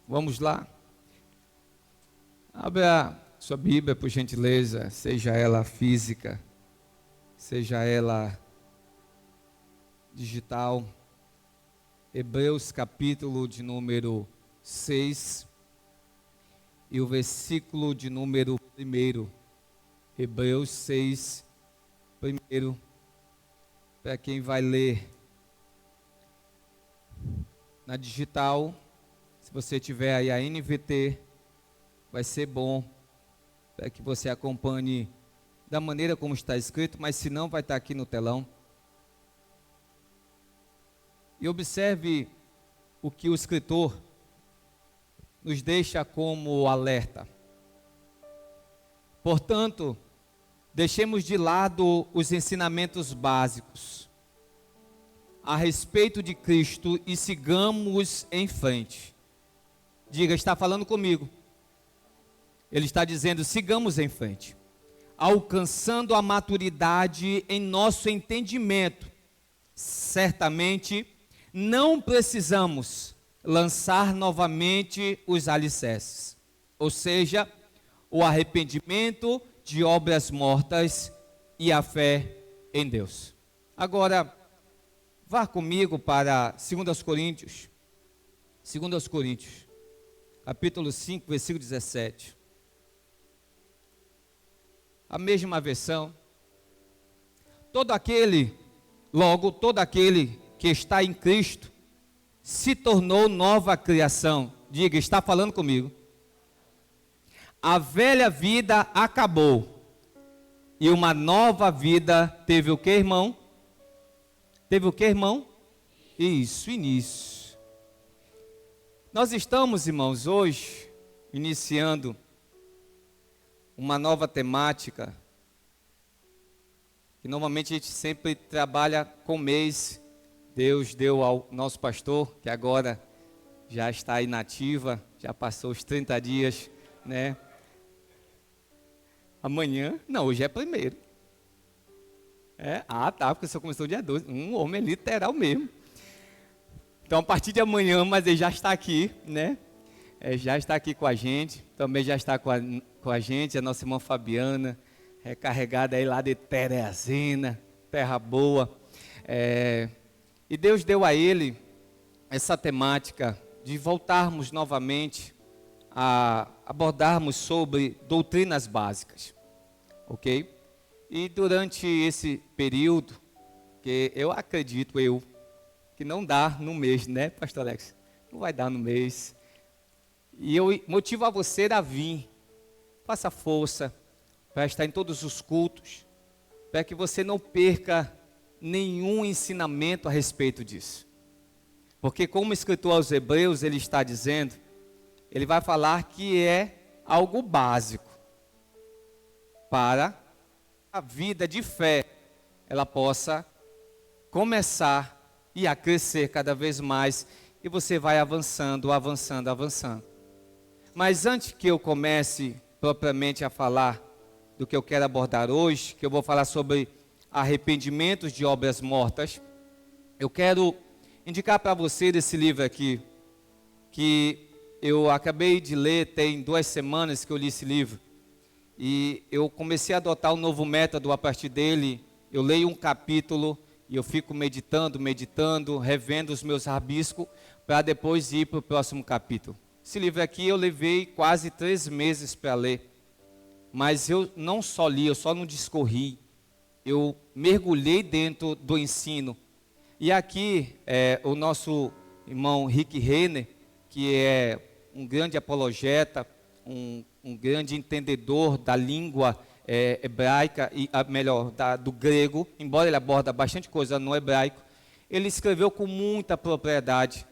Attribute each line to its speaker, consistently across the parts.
Speaker 1: Vamos lá? Abra sua Bíblia, por gentileza, seja ela física, seja ela digital. Hebreus capítulo de número 6 e o versículo de número 1. Hebreus 6, primeiro, para quem vai ler na digital. Se você tiver aí a NVT, vai ser bom para que você acompanhe da maneira como está escrito, mas se não, vai estar aqui no telão. E observe o que o escritor nos deixa como alerta. Portanto, deixemos de lado os ensinamentos básicos a respeito de Cristo e sigamos em frente. Diga, está falando comigo. Ele está dizendo, sigamos em frente, alcançando a maturidade em nosso entendimento. Certamente, não precisamos lançar novamente os alicerces, ou seja, o arrependimento de obras mortas e a fé em Deus. Agora, vá comigo para 2 Coríntios, capítulo 5, versículo 17. A mesma versão. Todo aquele que está em Cristo se tornou nova criação. Diga, está falando comigo. A velha vida acabou e uma nova vida teve o que, irmão? Teve o que, irmão? Isso, início. Nós estamos, irmãos, hoje iniciando uma nova temática, que normalmente a gente sempre trabalha com mês. Deus deu ao nosso pastor, que agora já está inativa, já passou os 30 dias, né? Amanhã, não, hoje é primeiro. Tá, porque o senhor começou dia 12, um homem literal mesmo. Então, a partir de amanhã, mas ele já está aqui, né? Já está aqui com a gente, também já está com a gente, a nossa irmã Fabiana, carregada aí lá de Teresina, terra boa. E Deus deu a ele essa temática de voltarmos novamente a abordarmos sobre doutrinas básicas, ok? E durante esse período, que eu acredito, que não dá no mês, né, pastor Alex? Não vai dar no mês. E eu motivo a você a vir. Faça força para estar em todos os cultos, para que você não perca nenhum ensinamento a respeito disso. Porque como o escritor aos Hebreus, ele está dizendo, ele vai falar que é algo básico para a vida de fé, ela possa começar e a crescer cada vez mais, e você vai avançando. Mas antes que eu comece propriamente a falar do que eu quero abordar hoje, que eu vou falar sobre arrependimentos de obras mortas, eu quero indicar para você desse livro aqui, que eu acabei de ler, tem 2 semanas que eu li esse livro, e eu comecei a adotar um novo método a partir dele. Eu leio um capítulo, e eu fico meditando, revendo os meus rabiscos, para depois ir para o próximo capítulo. Esse livro aqui eu levei quase 3 meses para ler. Mas eu não só li, eu só não discorri. Eu mergulhei dentro do ensino. E aqui, o nosso irmão Rick Renner, que é um grande apologeta, um grande entendedor da língua hebraica, do grego, embora ele aborda bastante coisa no hebraico, ele escreveu com muita propriedade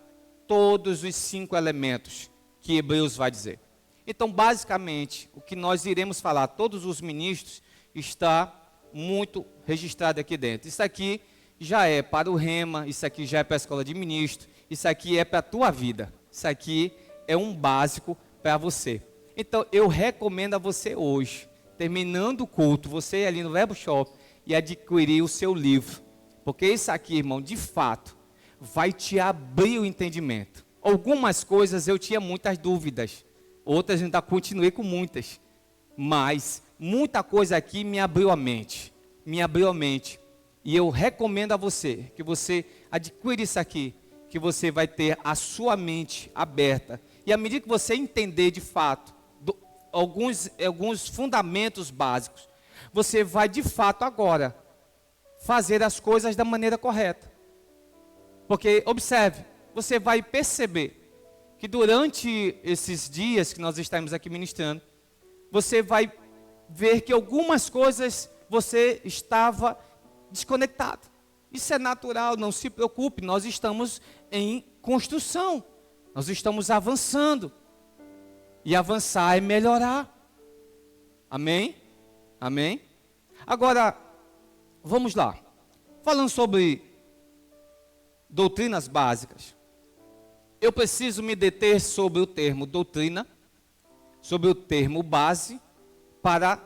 Speaker 1: todos os 5 elementos que Hebreus vai dizer. Então, basicamente, o que nós iremos falar, todos os ministros, está muito registrado aqui dentro. Isso aqui já é para o Rema, isso aqui já é para a escola de ministro, isso aqui é para a tua vida, isso aqui é um básico para você. Então, eu recomendo a você hoje, terminando o culto, você ir ali no Verbo Shop e adquirir o seu livro. Porque isso aqui, irmão, de fato, vai te abrir o entendimento. algumas coisas eu tinha muitas dúvidas, outras ainda continuei com muitas, mas muita coisa aqui me abriu a mente, e eu recomendo a você, que você adquira isso aqui, que você vai ter a sua mente aberta, e à medida que você entender de fato, alguns fundamentos básicos, você vai de fato agora fazer as coisas da maneira correta. Porque, observe, você vai perceber que durante esses dias que nós estamos aqui ministrando, você vai ver que algumas coisas você estava desconectado. Isso é natural, não se preocupe, nós estamos em construção, nós estamos avançando. E avançar é melhorar. Amém? Amém? Agora, vamos lá. Falando sobre doutrinas básicas, eu preciso me deter sobre o termo doutrina, sobre o termo base, para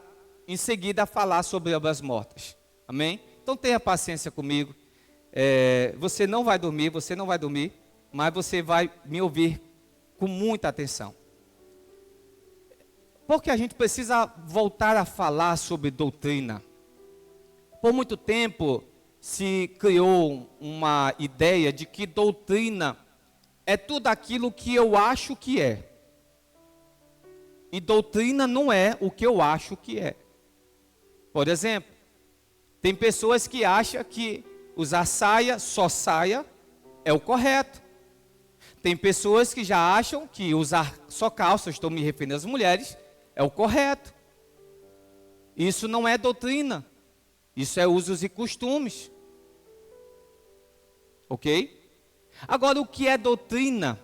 Speaker 1: em seguida falar sobre obras mortas. Amém? Então tenha paciência comigo. Você não vai dormir, mas você vai me ouvir com muita atenção. Porque a gente precisa voltar a falar sobre doutrina. Por muito tempo se criou uma ideia de que doutrina é tudo aquilo que eu acho que é. E doutrina não é o que eu acho que é. Por exemplo, tem pessoas que acham que usar saia, só saia, é o correto. Tem pessoas que já acham que usar só calça, estou me referindo às mulheres, é o correto. Isso não é doutrina. Isso é usos e costumes. Ok? Agora, o que é doutrina?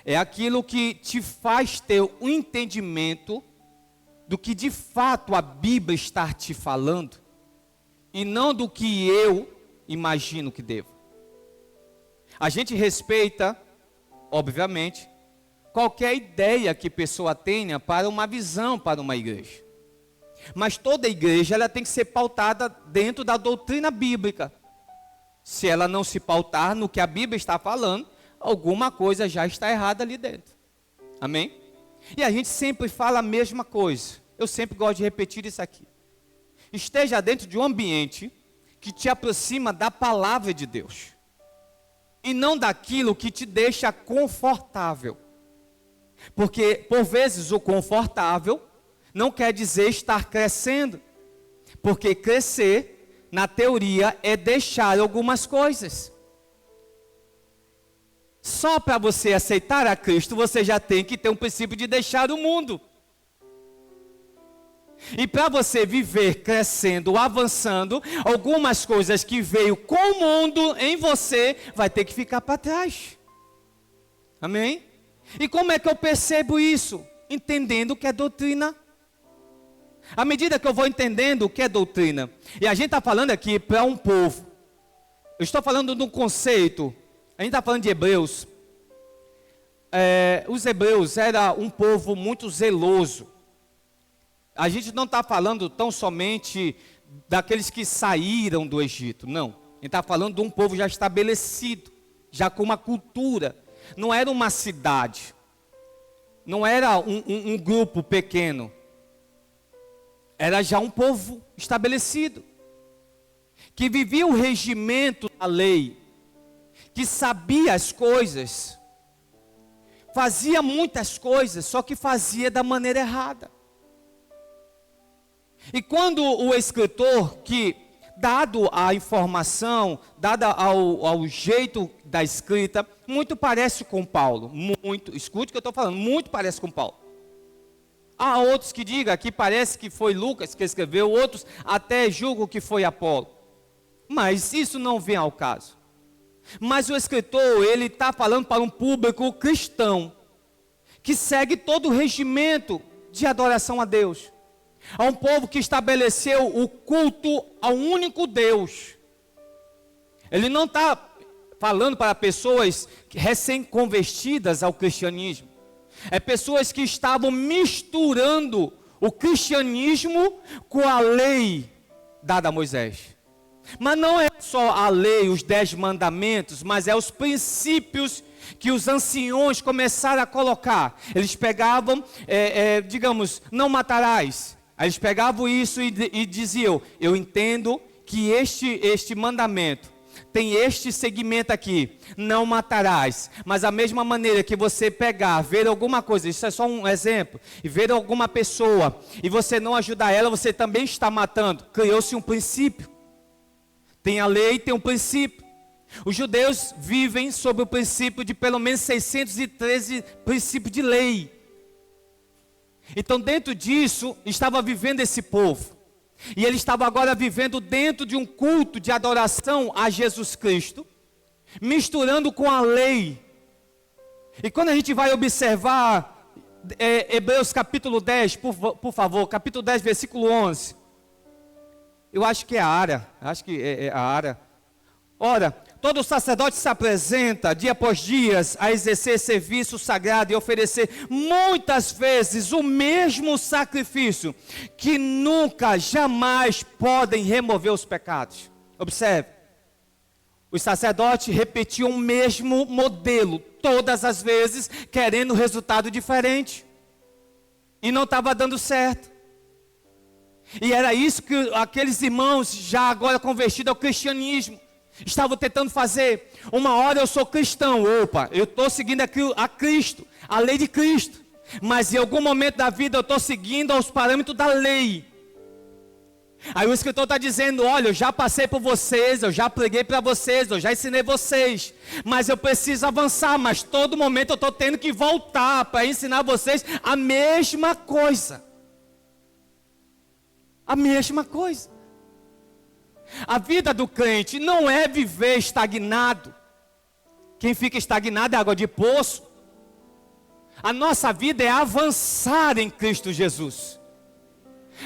Speaker 1: É aquilo que te faz ter um entendimento do que de fato a Bíblia está te falando, e não do que eu imagino que devo. A gente respeita, obviamente, qualquer ideia que a pessoa tenha para uma visão, para uma igreja. Mas toda igreja ela tem que ser pautada dentro da doutrina bíblica. Se ela não se pautar no que a Bíblia está falando, alguma coisa já está errada ali dentro. Amém? E a gente sempre fala a mesma coisa. Eu sempre gosto de repetir isso aqui. Esteja dentro de um ambiente que te aproxima da palavra de Deus. E não daquilo que te deixa confortável. Porque, por vezes, o confortável não quer dizer estar crescendo. Porque crescer, na teoria, é deixar algumas coisas. Só para você aceitar a Cristo, você já tem que ter um princípio de deixar o mundo. E para você viver crescendo, avançando, algumas coisas que veio com o mundo em você, vai ter que ficar para trás. Amém? E como é que eu percebo isso? Entendendo o que é doutrina. À medida que eu vou entendendo o que é doutrina, e a gente está falando aqui para um povo, eu estou falando de um conceito, a gente está falando de Hebreus. Os hebreus eram um povo muito zeloso. A gente não está falando tão somente daqueles que saíram do Egito, não. A gente está falando de um povo já estabelecido, já com uma cultura. Não era uma cidade, não era um grupo pequeno. Era já um povo estabelecido, que vivia o regimento da lei, que sabia as coisas, fazia muitas coisas, só que fazia da maneira errada. E quando o escritor, que dado a informação, dado ao jeito da escrita, muito parece com Paulo, muito, escute o que eu estou falando, muito parece com Paulo. Há outros que digam que parece que foi Lucas que escreveu, outros até julgam que foi Apolo. Mas isso não vem ao caso. Mas o escritor, ele está falando para um público cristão, que segue todo o regimento de adoração a Deus. A um povo que estabeleceu o culto ao único Deus. Ele não está falando para pessoas recém-convertidas ao cristianismo. É pessoas que estavam misturando o cristianismo com a lei dada a Moisés. Mas não é só a lei, os 10 mandamentos, mas é os princípios que os anciões começaram a colocar. Eles pegavam, digamos, não matarás. Aí eles pegavam isso e diziam, eu entendo que este mandamento tem este segmento aqui, não matarás. Mas a mesma maneira que você pegar, ver alguma coisa, isso é só um exemplo, e ver alguma pessoa, e você não ajudar ela, você também está matando. Criou-se um princípio. Tem a lei, tem um princípio. Os judeus vivem sob o princípio de pelo menos 613 princípios de lei. Então dentro disso, estava vivendo esse povo. E ele estava agora vivendo dentro de um culto de adoração a Jesus Cristo, misturando com a lei. E quando a gente vai observar Hebreus capítulo 10, por favor, capítulo 10, versículo 11. Eu acho que é a Ara, Ora, todo sacerdote se apresenta dia após dia a exercer serviço sagrado e oferecer muitas vezes o mesmo sacrifício, que nunca, jamais podem remover os pecados. Observe, os sacerdotes repetiam o mesmo modelo, todas as vezes, querendo resultado diferente. E não estava dando certo. E era isso que aqueles irmãos, já agora convertidos ao cristianismo, estavam tentando fazer. Uma hora eu sou cristão, opa, eu estou seguindo a Cristo, a lei de Cristo. Mas em algum momento da vida eu estou seguindo aos parâmetros da lei. Aí o escritor está dizendo, olha, eu já passei por vocês, eu já preguei para vocês, eu já ensinei vocês. Mas eu preciso avançar, mas todo momento eu estou tendo que voltar para ensinar vocês a mesma coisa. A mesma coisa. A vida do crente não é viver estagnado. Quem fica estagnado é água de poço. A nossa vida é avançar em Cristo Jesus.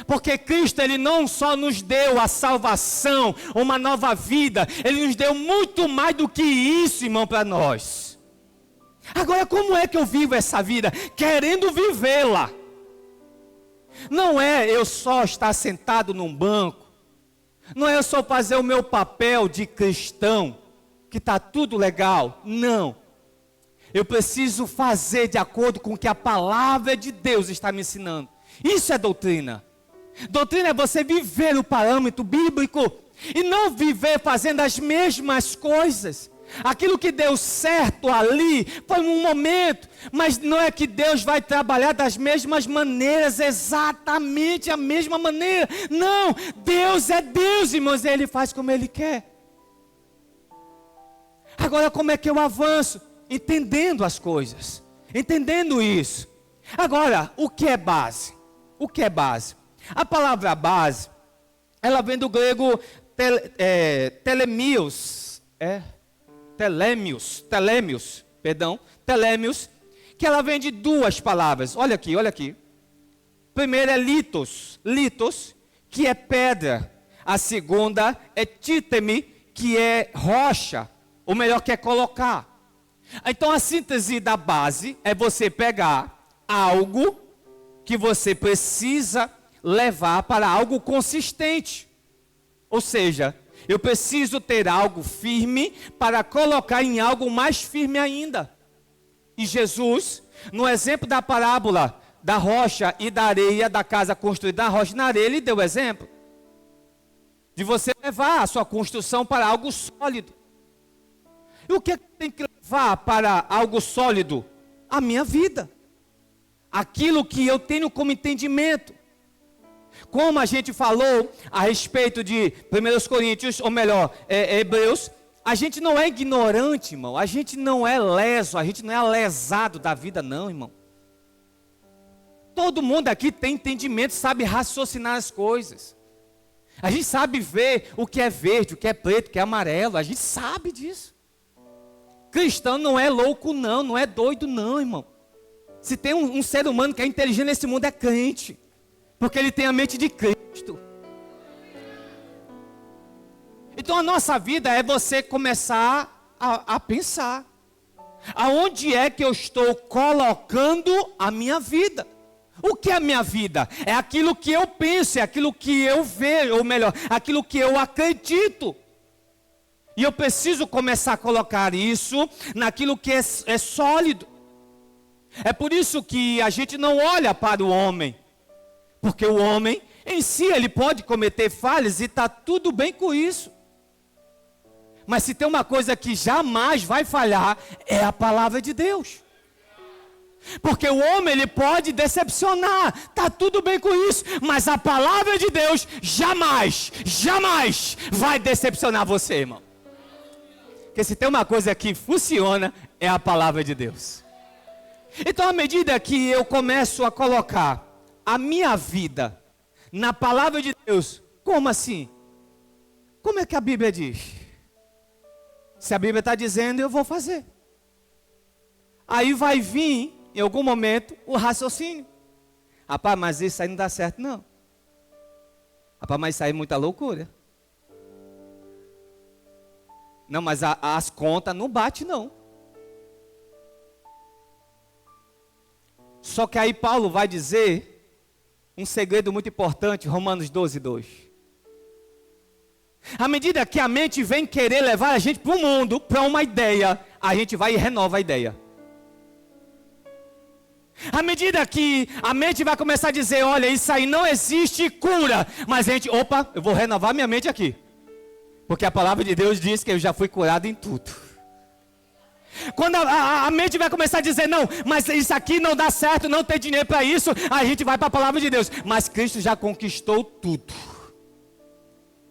Speaker 1: Porque Cristo, Ele não só nos deu a salvação, uma nova vida, Ele nos deu muito mais do que isso, irmão, para nós. Agora, como é que eu vivo essa vida? Querendo vivê-la. Não é eu só estar sentado num banco. Não é eu só fazer o meu papel de cristão, que está tudo legal. Não. Eu preciso fazer de acordo com o que a palavra de Deus está me ensinando. Isso é doutrina. Doutrina é você viver o parâmetro bíblico e não viver fazendo as mesmas coisas. Aquilo que deu certo ali foi um momento, mas não é que Deus vai trabalhar das mesmas maneiras, exatamente a mesma maneira. Não, Deus é Deus, irmãos, e Ele faz como Ele quer. Agora, como é que eu avanço? Entendendo as coisas, entendendo isso. Agora, o que é base? O que é base? A palavra base, ela vem do grego telemios, que ela vem de duas palavras. Olha aqui. Primeiro é litos, que é pedra. A segunda é títeme, que é rocha, ou melhor, que é colocar. Então a síntese da base é você pegar algo que você precisa levar para algo consistente. Ou seja, eu preciso ter algo firme para colocar em algo mais firme ainda. E Jesus, no exemplo da parábola da rocha e da areia, da casa construída na rocha e na areia, ele deu o exemplo de você levar a sua construção para algo sólido. E o que é que tem que levar para algo sólido? A minha vida. Aquilo que eu tenho como entendimento. Como a gente falou a respeito de 1 Coríntios, ou melhor, Hebreus, a gente não é ignorante, irmão. A gente não é leso, a gente não é lesado da vida, não, irmão. Todo mundo aqui tem entendimento, sabe raciocinar as coisas. A gente sabe ver o que é verde, o que é preto, o que é amarelo. A gente sabe disso. Cristão não é louco, não é doido, não, irmão. Se tem um ser humano que é inteligente nesse mundo, é crente. Porque ele tem a mente de Cristo. Então a nossa vida é você começar a pensar. Aonde é que eu estou colocando a minha vida? O que é a minha vida? É aquilo que eu penso, é aquilo que eu vejo, ou melhor, aquilo que eu acredito. E eu preciso começar a colocar isso naquilo que é sólido. É por isso que a gente não olha para o homem. Porque o homem, em si, ele pode cometer falhas e está tudo bem com isso. Mas se tem uma coisa que jamais vai falhar, é a palavra de Deus. Porque o homem, ele pode decepcionar, está tudo bem com isso, mas a palavra de Deus jamais, jamais vai decepcionar você, irmão. Porque se tem uma coisa que funciona, é a palavra de Deus. Então, à medida que eu começo a colocar a minha vida na palavra de Deus, como assim? Como é que a Bíblia diz? Se a Bíblia está dizendo, eu vou fazer. Aí vai vir, em algum momento, o raciocínio. Rapaz, mas isso aí não dá certo, não. Rapaz, mas isso aí é muita loucura. Não, mas as contas não batem, não. Só que aí Paulo vai dizer um segredo muito importante, Romanos 12, 2. À medida que a mente vem querer levar a gente para o mundo, para uma ideia, a gente vai e renova a ideia. À medida que a mente vai começar a dizer, olha, isso aí não existe cura, mas a gente, opa, eu vou renovar minha mente aqui. Porque a palavra de Deus diz que eu já fui curado em tudo. Quando a mente vai começar a dizer, não, mas isso aqui não dá certo, não tem dinheiro para isso, a gente vai para a palavra de Deus. Mas Cristo já conquistou tudo.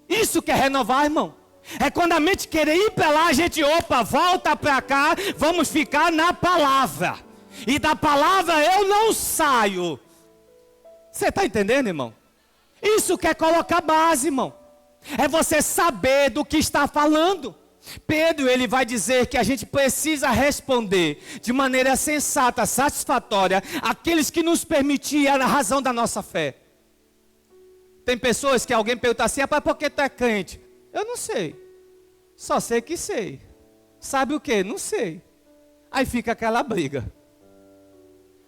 Speaker 1: Isso que é renovar, irmão. É quando a mente querer ir para lá, a gente, opa, volta para cá, vamos ficar na palavra. E da palavra eu não saio. Você está entendendo, irmão? Isso que é colocar base, irmão. É você saber do que está falando. Pedro, ele vai dizer que a gente precisa responder de maneira sensata, satisfatória, aqueles que nos permitiam a razão da nossa fé. Tem pessoas que alguém pergunta assim, rapaz, por que tu é crente? Eu não sei. Só sei que sei. Sabe o que? Não sei. Aí fica aquela briga.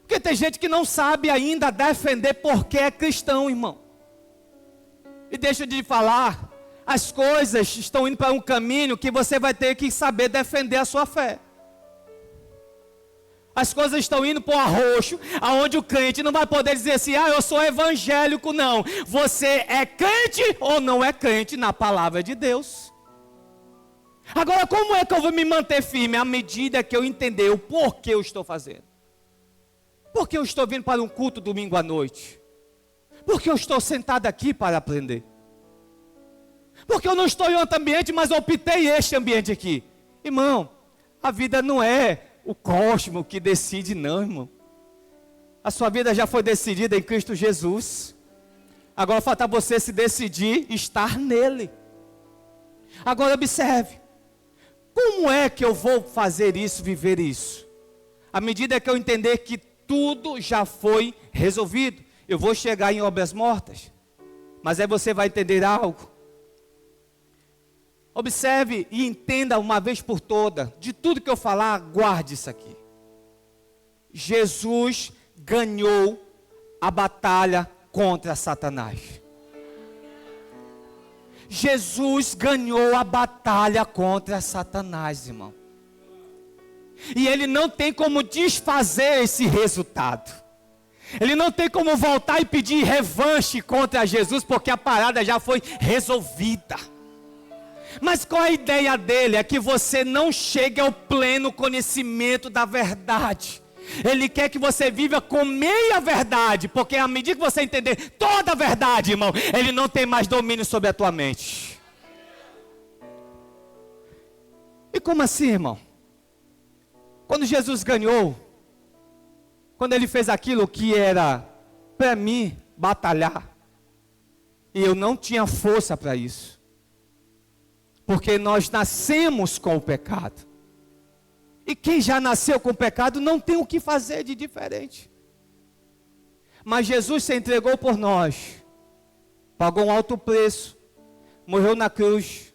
Speaker 1: Porque tem gente que não sabe ainda defender porque é cristão, irmão. E deixa de falar, as coisas estão indo para um caminho que você vai ter que saber defender a sua fé. As coisas estão indo para o arroxo, aonde o crente não vai poder dizer assim, eu sou evangélico, não. Você é crente ou não é crente na palavra de Deus. Agora, como é que eu vou me manter firme? À medida que eu entender o porquê eu estou fazendo. Por que eu estou vindo para um culto domingo à noite? Porque eu estou sentado aqui para aprender. Porque eu não estou em outro ambiente, mas optei este ambiente aqui. Irmão, a vida não é o cosmo que decide, não, irmão. A sua vida já foi decidida em Cristo Jesus. Agora falta você se decidir estar nele. Agora observe. Como é que eu vou fazer isso, viver isso? À medida que eu entender que tudo já foi resolvido. Eu vou chegar em obras mortas. Mas aí você vai entender algo. Observe e entenda uma vez por toda. De tudo que eu falar, guarde isso aqui. Jesus ganhou a batalha contra Satanás. Jesus ganhou a batalha contra Satanás, irmão. E ele não tem como desfazer esse resultado. Ele não tem como voltar e pedir revanche contra Jesus, porque a parada já foi resolvida. Mas qual é a ideia dele? É que você não chegue ao pleno conhecimento da verdade. Ele quer que você viva com meia verdade, porque à medida que você entender toda a verdade, irmão, ele não tem mais domínio sobre a tua mente. E como assim, irmão? Quando Jesus ganhou, quando ele fez aquilo que era para mim batalhar, e eu não tinha força para isso, porque nós nascemos com o pecado, e quem já nasceu com o pecado não tem o que fazer de diferente. Mas Jesus se entregou por nós, pagou um alto preço, morreu na cruz,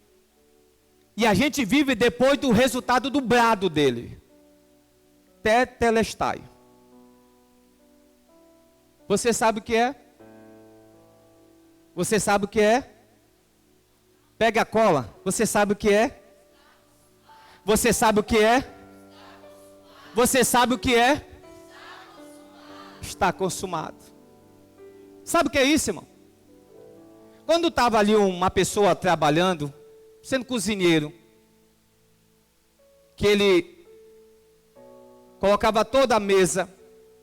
Speaker 1: e a gente vive depois do resultado do brado dele. Tetelestai. Você sabe o que é? Você sabe o que é? Pega a cola. Você sabe o que é? Você sabe o que é? Você sabe o que é? Está consumado. Sabe o que é isso, irmão? Quando estava ali uma pessoa trabalhando, sendo cozinheiro, que ele colocava toda a mesa,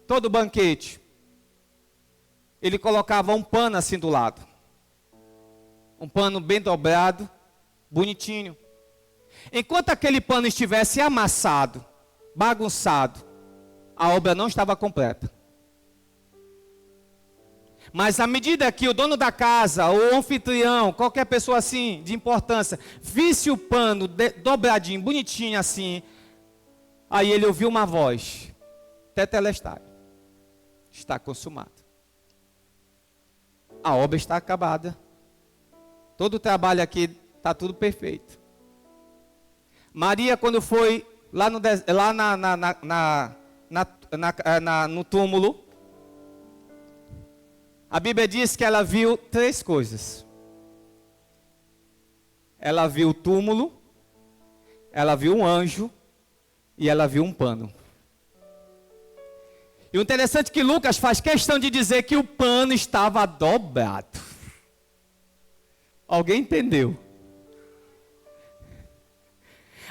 Speaker 1: todo o banquete, ele colocava um pano assim do lado. Um pano bem dobrado, bonitinho. Enquanto aquele pano estivesse amassado, bagunçado, a obra não estava completa. Mas à medida que o dono da casa, ou o anfitrião, qualquer pessoa assim, de importância, visse o pano dobradinho, bonitinho assim, aí ele ouviu uma voz: Tetelestai, está consumado. A obra está acabada. Todo o trabalho aqui está tudo perfeito. Maria, quando foi lá no túmulo, a Bíblia diz que ela viu 3 coisas. Ela viu o túmulo, ela viu um anjo e ela viu um pano. E o interessante é que Lucas faz questão de dizer que o pano estava dobrado. Alguém entendeu?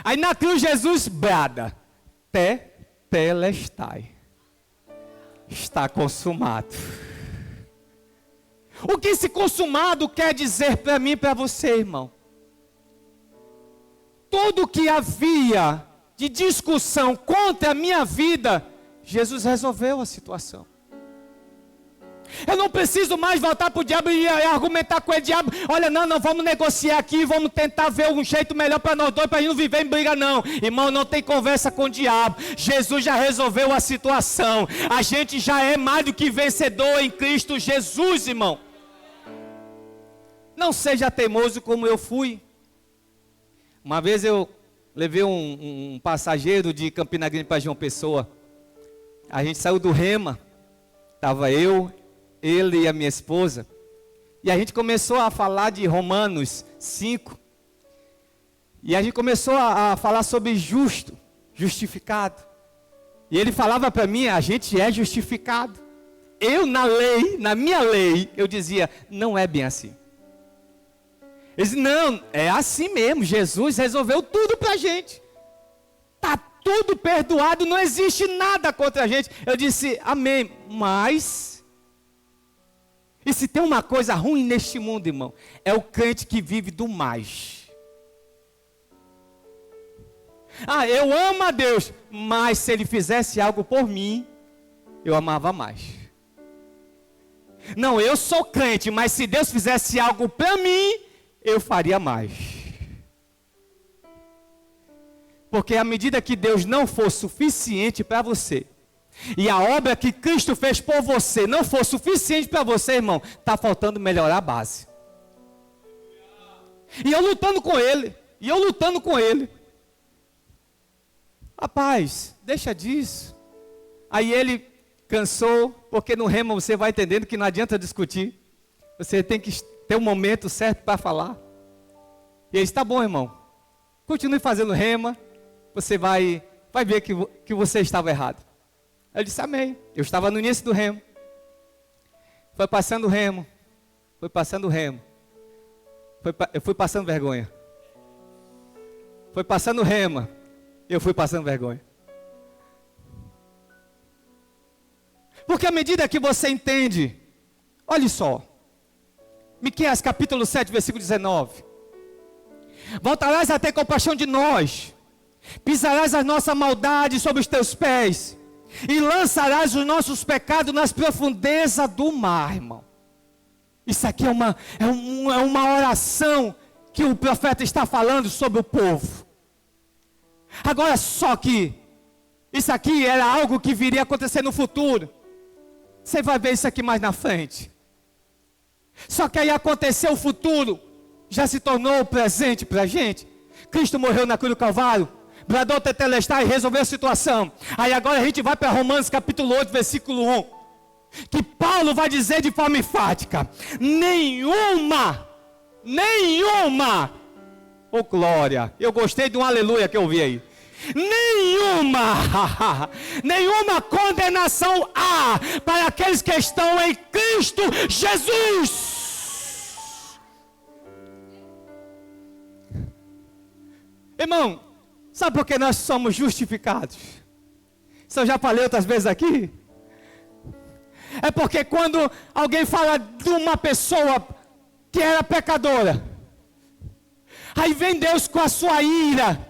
Speaker 1: Aí na cruz Jesus brada: Tetelestai, está consumado. O que esse consumado quer dizer para mim e para você, irmão? Tudo o que havia de discussão contra a minha vida, Jesus resolveu a situação. Eu não preciso mais voltar para o diabo e argumentar com ele: diabo, olha, não, vamos negociar aqui, vamos tentar ver um jeito melhor para nós dois, para a gente não viver em briga não. Irmão, não tem conversa com o diabo. Jesus já resolveu a situação. A gente já é mais do que vencedor em Cristo Jesus, irmão. Não seja teimoso como eu fui. Uma vez eu levei um passageiro de Campina Grande para João Pessoa. A gente saiu do Rema. Estava eu, ele e a minha esposa. E a gente começou a falar de Romanos 5. E a gente começou a falar sobre justo, justificado. E ele falava para mim: a gente é justificado. Eu na minha lei, eu dizia: não é bem assim. Ele disse: não, é assim mesmo. Jesus resolveu tudo para a gente. Está tudo perdoado, não existe nada contra a gente. Eu disse: amém. Mas, e se tem uma coisa ruim neste mundo, irmão, é o crente que vive do mais. Eu amo a Deus, mas se Ele fizesse algo por mim, eu amava mais. Não, eu sou crente, mas se Deus fizesse algo para mim, eu faria mais. Porque à medida que Deus não for suficiente para você, e a obra que Cristo fez por você não for suficiente para você, irmão, está faltando melhorar a base. E eu lutando com ele. Rapaz, deixa disso. Aí ele cansou, porque no Rema você vai entendendo que não adianta discutir. Você tem que ter um momento certo para falar. E ele disse: tá bom, irmão, continue fazendo Rema, você vai ver que você estava errado. Eu disse: amém. Eu estava no início do Remo. Foi passando o Remo. Eu fui passando vergonha. Foi passando Rema. Eu fui passando vergonha. Porque à medida que você entende, olha só, Miqueias capítulo 7, versículo 19. Voltarás a ter compaixão de nós, pisarás as nossas maldades sobre os teus pés, e lançarás os nossos pecados nas profundezas do mar, irmão. Isso aqui é uma oração que o profeta está falando sobre o povo. Agora só que isso aqui era algo que viria a acontecer no futuro. Você vai ver isso aqui mais na frente. Só que aí aconteceu o futuro, já se tornou o presente para a gente. Cristo morreu na cruz do Calvário, bradou Tetelestai e resolveu a situação. Aí agora a gente vai para Romanos capítulo 8, versículo 1. Que Paulo vai dizer de forma enfática: nenhuma Oh, glória. Eu gostei de um aleluia que eu ouvi aí. Nenhuma condenação há para aqueles que estão em Cristo Jesus. Irmão, sabe por que nós somos justificados? Isso eu já falei outras vezes aqui. É porque quando alguém fala de uma pessoa que era pecadora, aí vem Deus com a sua ira.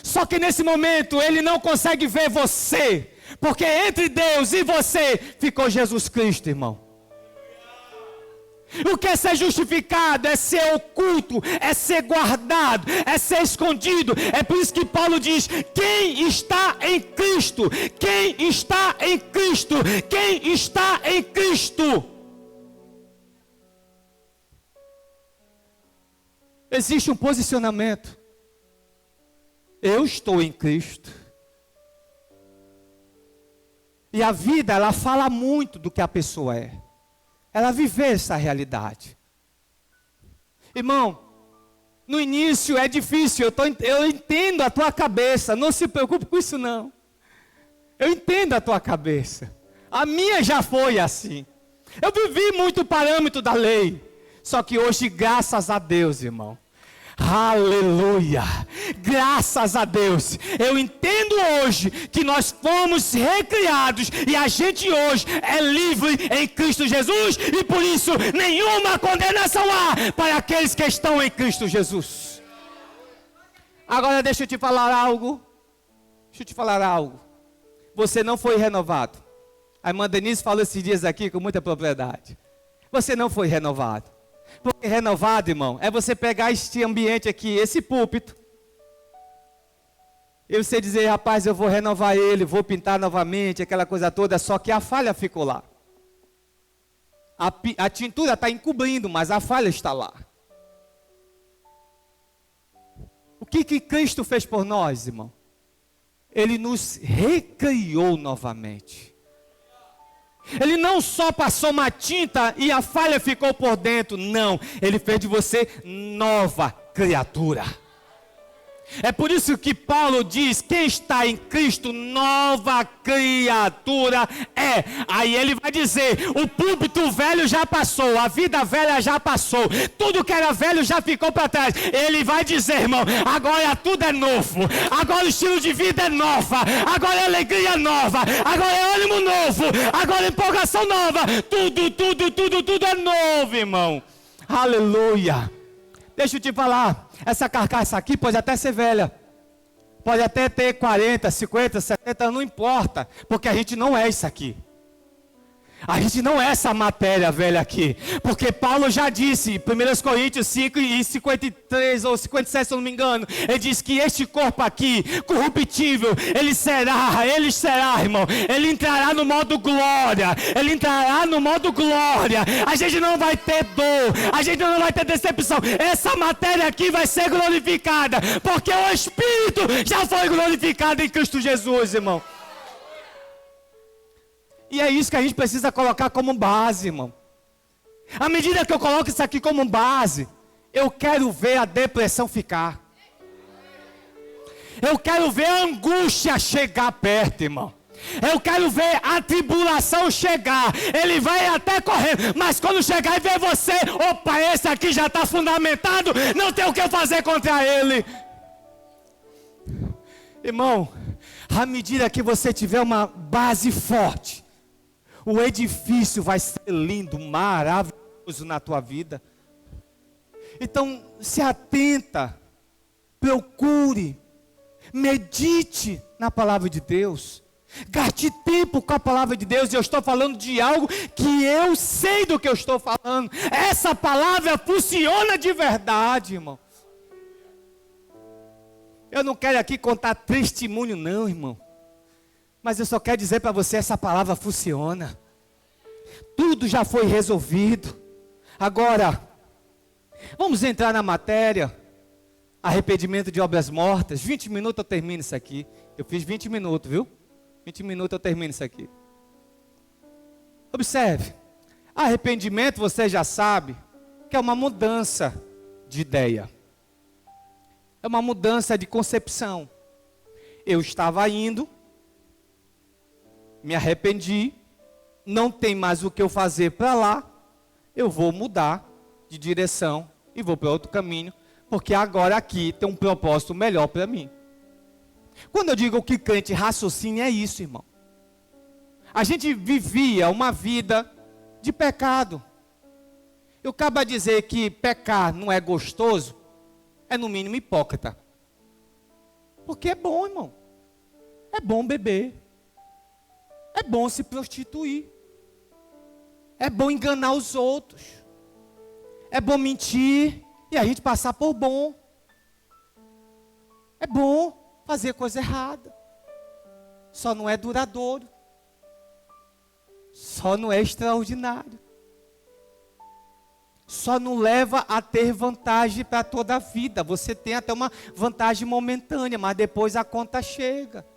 Speaker 1: Só que nesse momento ele não consegue ver você, porque entre Deus e você ficou Jesus Cristo, irmão. O que é ser justificado? É ser oculto, é ser guardado, é ser escondido. É por isso que Paulo diz: quem está em Cristo? Quem está em Cristo? Quem está em Cristo? Existe um posicionamento. Eu estou em Cristo. E a vida, ela fala muito do que a pessoa é. Ela vive essa realidade. Irmão, no início é difícil. Eu entendo a tua cabeça. Não se preocupe com isso não. Eu entendo a tua cabeça. A minha já foi assim. Eu vivi muito o parâmetro da lei. Só que hoje, graças a Deus, irmão. Aleluia, graças a Deus, eu entendo hoje que nós fomos recriados e a gente hoje é livre em Cristo Jesus e por isso nenhuma condenação há para aqueles que estão em Cristo Jesus. Agora deixa eu te falar algo, você não foi renovado. A irmã Denise falou esses dias aqui com muita propriedade, você não foi renovado. Porque renovado, irmão, é você pegar este ambiente aqui, esse púlpito, e você dizer: rapaz, eu vou renovar ele, vou pintar novamente, aquela coisa toda, só que a falha ficou lá. A tintura está encobrindo, mas a falha está lá. O que Cristo fez por nós, irmão? Ele nos recriou novamente. Ele não só passou uma tinta e a falha ficou por dentro, não. Ele fez de você nova criatura. É por isso que Paulo diz: quem está em Cristo, nova criatura é. Aí ele vai dizer: o púlpito velho já passou, a vida velha já passou, tudo que era velho já ficou para trás. Ele vai dizer, irmão, agora tudo é novo, agora o estilo de vida é nova, agora é alegria nova, agora é ânimo novo, agora é empolgação nova, tudo é novo, irmão. Aleluia. Deixa eu te falar, essa carcaça aqui pode até ser velha, pode até ter 40, 50, 70, não importa, porque a gente não é isso aqui. A gente não é essa matéria velha aqui, porque Paulo já disse, 1 Coríntios 5 e 53 ou 57, se eu não me engano, ele diz que este corpo aqui, corruptível, ele será, irmão, ele entrará no modo glória, a gente não vai ter dor, a gente não vai ter decepção, essa matéria aqui vai ser glorificada, porque o Espírito já foi glorificado em Cristo Jesus, irmão. E é isso que a gente precisa colocar como base, irmão. À medida que eu coloco isso aqui como base, eu quero ver a depressão ficar. Eu quero ver a angústia chegar perto, irmão. Eu quero ver a tribulação chegar. Ele vai até correr, mas quando chegar e ver você, opa, esse aqui já está fundamentado, não tem o que fazer contra ele. Irmão, à medida que você tiver uma base forte, o edifício vai ser lindo, maravilhoso na tua vida. Então, se atenta, procure, medite na palavra de Deus. Gaste tempo com a palavra de Deus. E eu estou falando de algo que eu sei do que eu estou falando. Essa palavra funciona de verdade, irmão. Eu não quero aqui contar testemunho não, irmão. Mas eu só quero dizer para você, essa palavra funciona. Tudo já foi resolvido. Agora, vamos entrar na matéria. Arrependimento de obras mortas. 20 minutos eu termino isso aqui. Eu fiz 20 minutos, viu? 20 minutos eu termino isso aqui. Observe. Arrependimento, você já sabe, que é uma mudança de ideia. É uma mudança de concepção. Eu estava indo, me arrependi, não tem mais o que eu fazer para lá, eu vou mudar de direção e vou para outro caminho, porque agora aqui tem um propósito melhor para mim. Quando eu digo que crente raciocínio, é isso, irmão. A gente vivia uma vida de pecado. Eu acabo de dizer que pecar não é gostoso, é no mínimo hipócrita. Porque é bom, irmão. É bom beber. É bom se prostituir. É bom enganar os outros. É bom mentir e a gente passar por bom. É bom fazer coisa errada. Só não é duradouro. Só não é extraordinário. Só não leva a ter vantagem para toda a vida. Você tem até uma vantagem momentânea, mas depois a conta chega.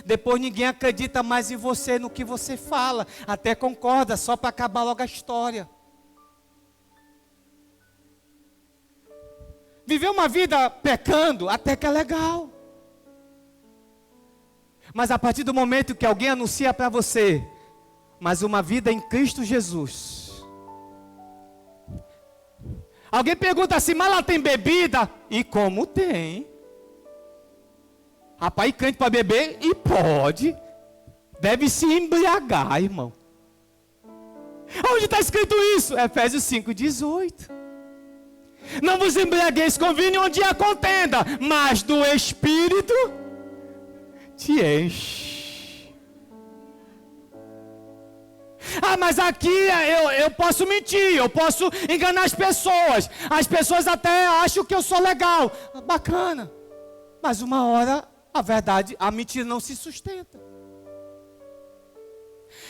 Speaker 1: Depois ninguém acredita mais em você, no que você fala. Até concorda, só para acabar logo a história. Viver uma vida pecando, até que é legal. Mas a partir do momento que alguém anuncia para você, mas uma vida em Cristo Jesus. Alguém pergunta assim, mas lá tem bebida? E como tem? Rapaz, crente para beber? E pode. Deve se embriagar, irmão. Onde está escrito isso? Efésios 5:18. Não vos embriagueis com vinho onde há contenda, mas do Espírito te enche. Ah, mas aqui eu posso mentir, eu posso enganar as pessoas. As pessoas até acham que eu sou legal. Bacana. Mas uma hora, a verdade, a mentira não se sustenta.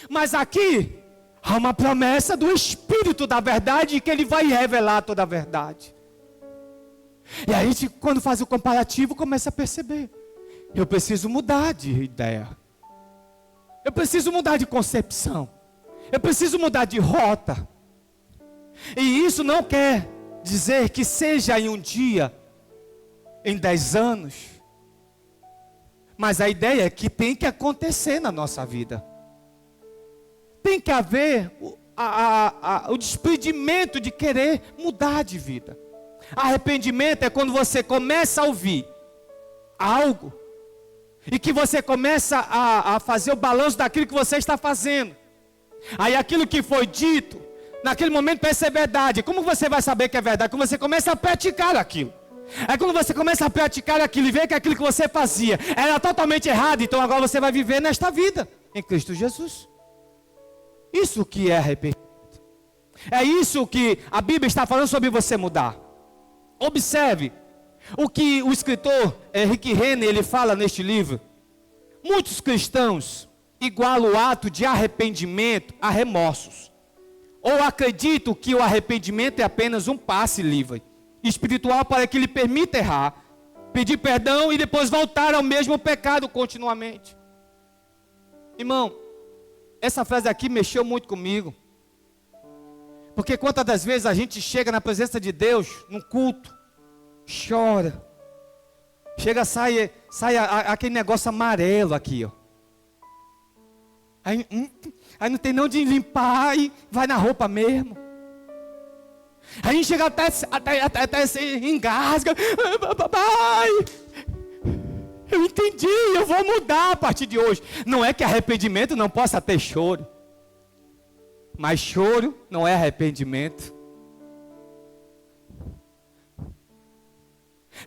Speaker 1: Mas aqui há uma promessa do Espírito da verdade, que Ele vai revelar toda a verdade. E aí a gente, quando faz o comparativo, começa a perceber. Eu preciso mudar de ideia. Eu preciso mudar de concepção. Eu preciso mudar de rota. E isso não quer dizer que seja em um dia, em 10 anos. Mas a ideia é que tem que acontecer na nossa vida. Tem que haver o desprendimento de querer mudar de vida. Arrependimento é quando você começa a ouvir algo e que você começa a fazer o balanço daquilo que você está fazendo. Aí aquilo que foi dito, naquele momento parece ser verdade. Como você vai saber que é verdade? Quando você começa a praticar aquilo. É quando você começa a praticar aquilo e vê que aquilo que você fazia era totalmente errado. Então agora você vai viver nesta vida, em Cristo Jesus. Isso que é arrependimento. É isso que a Bíblia está falando sobre você mudar. Observe o que o escritor Rick Renner ele fala neste livro. Muitos cristãos igualam o ato de arrependimento a remorsos. Ou acreditam que o arrependimento é apenas um passe livre espiritual para que lhe permita errar, pedir perdão e depois voltar ao mesmo pecado continuamente. Irmão, essa frase aqui mexeu muito comigo. Porque quantas das vezes a gente chega na presença de Deus, num culto, chora. Chega, sai aquele negócio amarelo aqui, ó. Aí não tem não de limpar e vai na roupa mesmo. Aí a gente chega até se engasga. Papai, eu entendi, eu vou mudar a partir de hoje. Não é que arrependimento não possa ter choro. Mas choro não é arrependimento.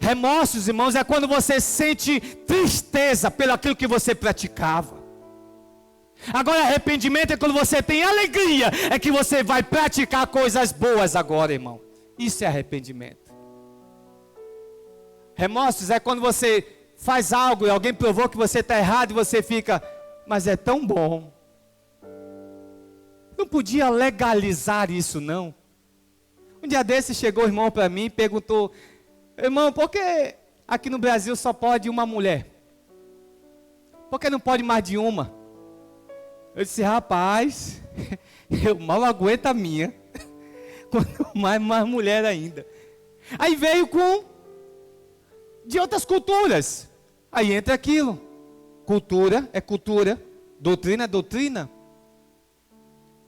Speaker 1: Remorsos, irmãos, é quando você sente tristeza pelo aquilo que você praticava. Agora arrependimento é quando você tem alegria, é que você vai praticar coisas boas agora, irmão. Isso é arrependimento. Remorsos é quando você faz algo e alguém provou que você está errado e você fica, mas é tão bom. Não podia legalizar isso, não. Um dia desse chegou o irmão para mim e perguntou, irmão, por que aqui no Brasil só pode uma mulher? Por que não pode mais de uma? Eu disse, rapaz, eu mal aguento a minha, quanto mais mulher ainda. Aí veio com de outras culturas. Aí entra aquilo. Cultura é cultura, doutrina é doutrina.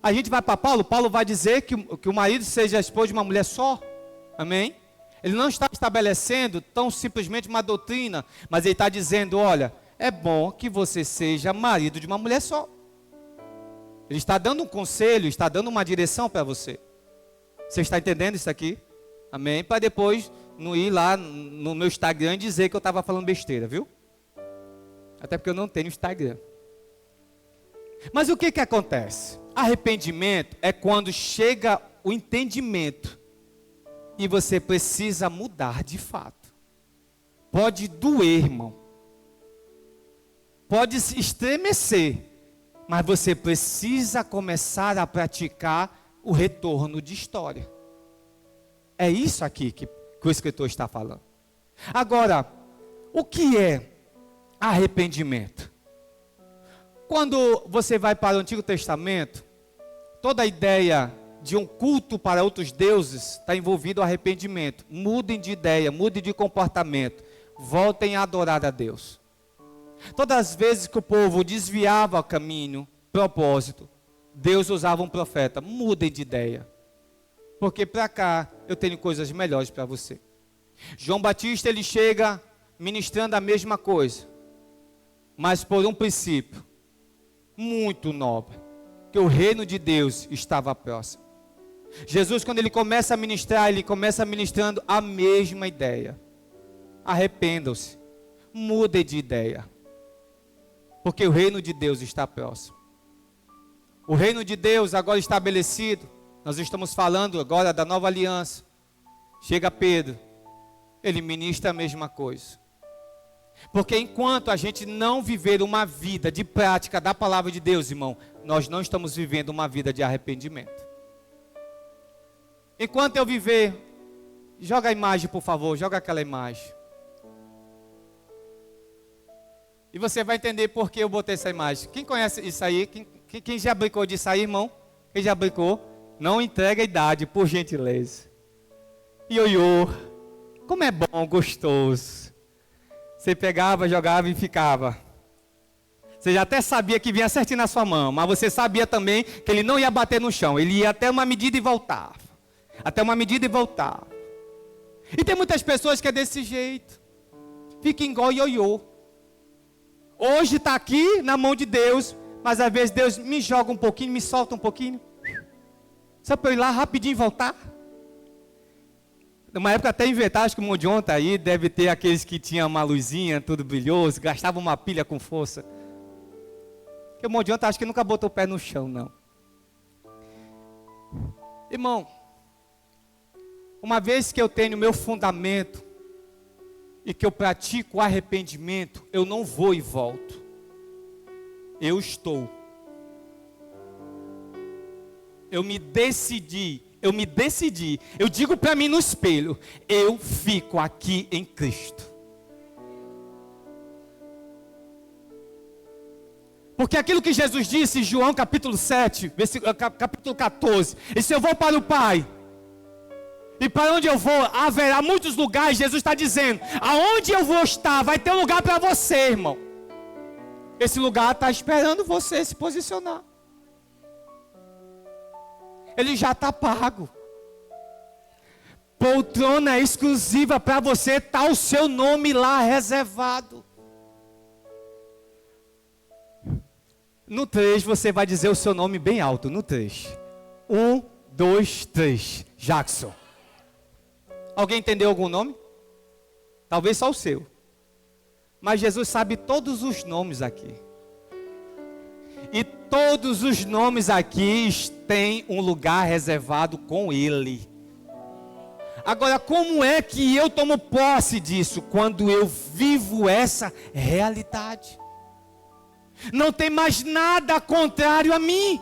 Speaker 1: A gente vai para Paulo, Paulo vai dizer que o marido seja esposo de uma mulher só. Amém? Ele não está estabelecendo tão simplesmente uma doutrina, mas ele está dizendo, olha, é bom que você seja marido de uma mulher só. Ele está dando um conselho, está dando uma direção para você. Você está entendendo isso aqui? Amém? Para depois não ir lá no meu Instagram e dizer que eu estava falando besteira, viu? Até porque eu não tenho Instagram. Mas o que acontece? Arrependimento é quando chega o entendimento e você precisa mudar de fato. Pode doer, irmão. Pode se estremecer. Mas você precisa começar a praticar o retorno de história. É isso aqui que o escritor está falando. Agora, o que é arrependimento? Quando você vai para o Antigo Testamento, toda a ideia de um culto para outros deuses está envolvido o arrependimento. Mudem de ideia, mudem de comportamento. Voltem a adorar a Deus. Todas as vezes que o povo desviava o caminho, propósito, Deus usava um profeta. Mudem de ideia. Porque para cá eu tenho coisas melhores para você. João Batista, ele chega ministrando a mesma coisa. Mas por um princípio muito nobre. Que o reino de Deus estava próximo. Jesus, quando ele começa a ministrar, ele começa ministrando a mesma ideia. Arrependam-se. Mudem de ideia. Porque o reino de Deus está próximo. O reino de Deus agora estabelecido. Nós estamos falando agora da nova aliança. Chega Pedro. Ele ministra a mesma coisa. Porque enquanto a gente não viver uma vida de prática da palavra de Deus, irmão, nós não estamos vivendo uma vida de arrependimento. Enquanto eu viver, joga a imagem, por favor, joga aquela imagem. E você vai entender por que eu botei essa imagem. Quem conhece isso aí? Quem já brincou disso aí, irmão? Quem já brincou? Não entrega a idade, por gentileza. Ioiô, como é bom, gostoso. Você pegava, jogava e ficava. Você já até sabia que vinha certinho na sua mão, mas você sabia também que ele não ia bater no chão. Ele ia até uma medida e voltava. Até uma medida e voltava. E tem muitas pessoas que é desse jeito. Fica igual ioiô. Hoje está aqui na mão de Deus, mas às vezes Deus me joga um pouquinho, me solta um pouquinho. Só para eu ir lá rapidinho e voltar. Numa época até inventaram, acho que o Monte ontem aí deve ter aqueles que tinham uma luzinha, tudo brilhoso, gastavam uma pilha com força. Porque o Monte ontem acho que nunca botou o pé no chão, não. Irmão, uma vez que eu tenho meu fundamento, e que eu pratico o arrependimento, eu não vou e volto. Eu estou. Eu me decidi. Eu digo para mim no espelho, eu fico aqui em Cristo. Porque aquilo que Jesus disse em João capítulo 7, capítulo 14, e se eu vou para o Pai, e para onde eu vou, haverá muitos lugares. Jesus está dizendo, aonde eu vou estar, vai ter um lugar para você, irmão. Esse lugar está esperando você se posicionar. Ele já está pago. Poltrona exclusiva para você, está o seu nome lá reservado. No 3 você vai dizer o seu nome bem alto, no 3. 1, 2, 3, Jackson. Alguém entendeu algum nome? Talvez só o seu. Mas Jesus sabe todos os nomes aqui. E todos os nomes aqui têm um lugar reservado com Ele. Agora, como é que eu tomo posse disso? Quando eu vivo essa realidade. Não tem mais nada contrário a mim.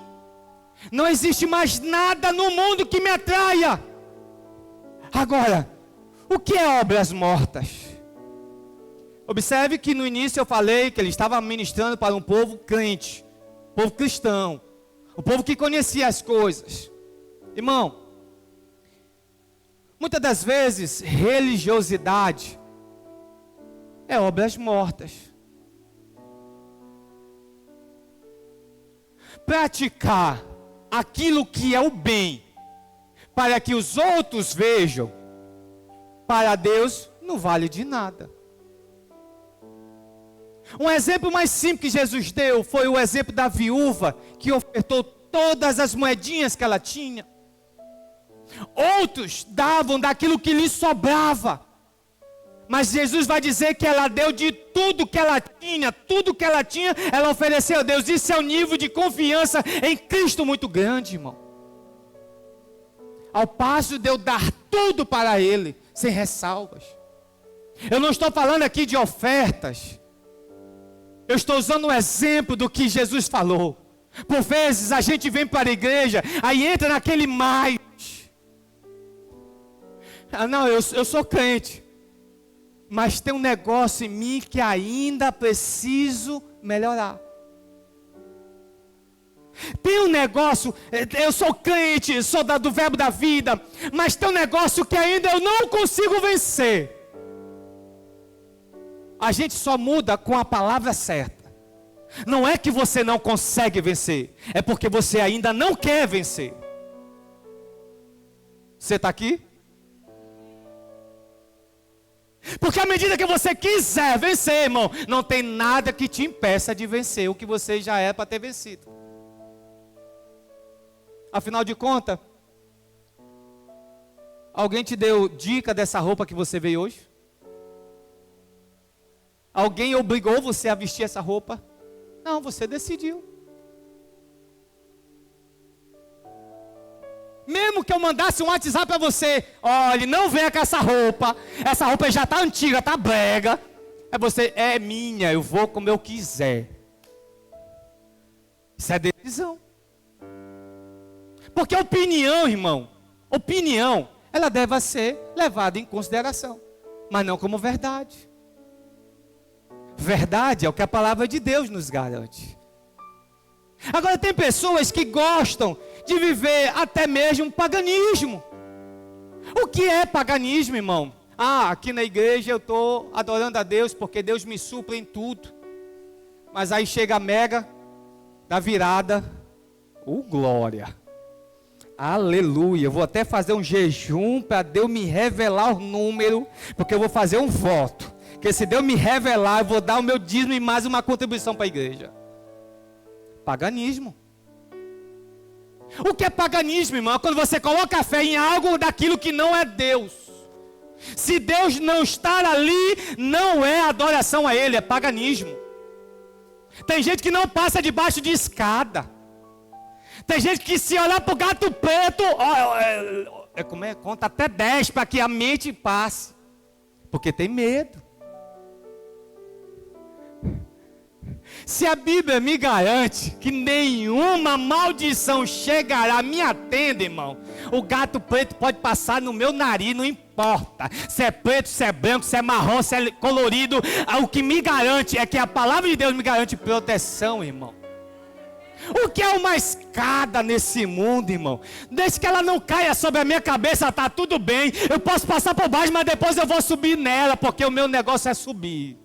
Speaker 1: Não existe mais nada no mundo que me atraia. Agora, o que é obras mortas? Observe que no início eu falei que ele estava ministrando para um povo crente, povo cristão, o povo que conhecia as coisas. Irmão, muitas das vezes religiosidade é obras mortas. Praticar aquilo que é o bem, para que os outros vejam, para Deus não vale de nada. Um exemplo mais simples que Jesus deu foi o exemplo da viúva que ofertou todas as moedinhas que ela tinha. Outros davam daquilo que lhe sobrava. Mas Jesus vai dizer que ela deu de tudo que ela tinha, ela ofereceu a Deus. Isso é um nível de confiança em Cristo muito grande, irmão. Ao passo de eu dar tudo para Ele, sem ressalvas. Eu não estou falando aqui de ofertas. Eu estou usando um exemplo do que Jesus falou. Por vezes a gente vem para a igreja, aí entra naquele mais. Não, eu sou crente. Mas tem um negócio em mim que ainda preciso melhorar. Tem um negócio, eu sou crente, sou do verbo da vida, mas tem um negócio que ainda eu não consigo vencer. A gente só muda com a palavra certa. Não é que você não consegue vencer, é porque você ainda não quer vencer. Você está aqui? Porque à medida que você quiser vencer, irmão, não tem nada que te impeça de vencer o que você já é para ter vencido. Afinal de contas, alguém te deu dica dessa roupa que você veio hoje? Alguém obrigou você a vestir essa roupa? Não, você decidiu. Mesmo que eu mandasse um WhatsApp para você, olha, não venha com essa roupa já está antiga, está brega. É você, é minha, eu vou como eu quiser. Isso é decisão. Porque opinião, irmão, ela deve ser levada em consideração, mas não como verdade. Verdade é o que a palavra de Deus nos garante. Agora tem pessoas que gostam de viver até mesmo paganismo. O que é paganismo, irmão? Aqui na igreja eu estou adorando a Deus porque Deus me supre em tudo. Mas aí chega a mega da virada. Glória. Aleluia. Eu vou até fazer um jejum para Deus me revelar o número, porque eu vou fazer um voto. Porque se Deus me revelar, eu vou dar o meu dízimo e mais uma contribuição para a igreja. Paganismo. O que é paganismo, irmão? É quando você coloca a fé em algo daquilo que não é Deus. Se Deus não estar ali, não é adoração a Ele, é paganismo. Tem gente que não passa debaixo de escada. Tem gente que se olhar para o gato preto, conta até 10 para que a mente passe. Porque tem medo. Se a Bíblia me garante que nenhuma maldição chegará à minha tenda, irmão, o gato preto pode passar no meu nariz, não importa. Se é preto, se é branco, se é marrom, se é colorido. O que me garante é que a palavra de Deus me garante proteção, irmão. O que é uma escada nesse mundo, irmão? Desde que ela não caia sobre a minha cabeça, está tudo bem. Eu posso passar por baixo, mas depois eu vou subir nela, porque o meu negócio é subir.